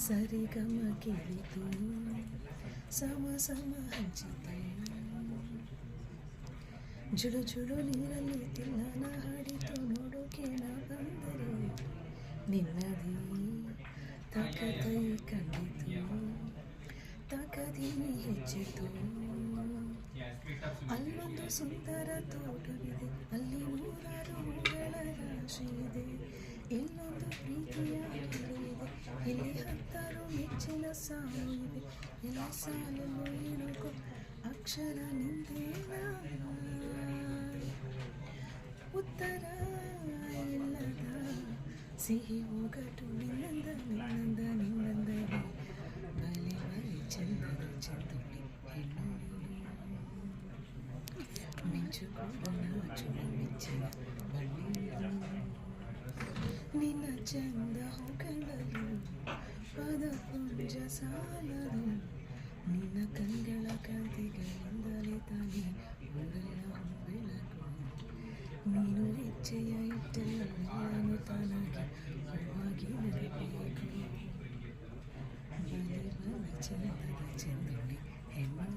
ಸರಿಗಮ ಕೇಳಿತು ಸಮ ಸಮ ಹಂಚಿತು ಜುಳು ಜುಳು ನೀರಲ್ಲಿ ತಿಲ್ಲನ ಹಾಡಿತು ನೋಡೋಕೆ ನಾ ಬಂದರೆ ನಿನ್ನದಿ ತಕದೈ ಕಂಡಿತು ತಕದಿನಿ ಹೆಚ್ಚಿತು ಅಲ್ಲೊಂದು ಸುಂದರ ತೋಟವಿದೆ ಅಲ್ಲಿ ನೂರಾರು ಹೂಗಳ ರಾಶಿ ಇದೆ ಇಲ್ಲೊಂದು ಪ್ರೀತಿಯ ಹಾಡು ಇದೆ ಇಲ್ಲಿ ಹತ್ತಾರು ಮೆಚ್ಚಿನ ಸಾಲು ಇದೆ ಎಲ್ಲ ಸಾಲಲ್ಲೂ ಏನೋ ಅಕ್ಷರ ನಿಂದೇನ ಉತ್ತರ ಇಲ್ಲದ ಸಿಹಿ ಒಗಟು ನಿನ್ನಂದ ನಿನ್ನಂದ ನಿನ್ನಂದವೇ ಬಲೆ ಬಲೆ ಚಂದದ ಚಂದುಳಿ ಹೆಣ್ಣು ಮಿಂಚು ಕೂಡ ನಾಚುವ ಮೆಚ್ಚಿನ ಬಳ್ಳಿಯು ನಿನ್ನ ಚಂದ ಹೊಗಳಲು ಪದಪುಂಜ ಸಾಲದು ನಿನ್ನ ಕಂಗಳ ಕಾಂತಿಗಳಿಂದಲೇ ತಾನೇ ಊರೆಲ್ಲ ಬೆಳಕು ನೀನು ಹೆಜ್ಜೆಯ ಇಟ್ಟೆಲ್ಲ ನಾನು ತಾನಾಗಿ ಹೂವಾಗಿ ನಡಬೇಕು ಬಲೆ ಬಲೆ ಚಂದದ ಚಂದುಳಿ ಹೆಣ್ಣು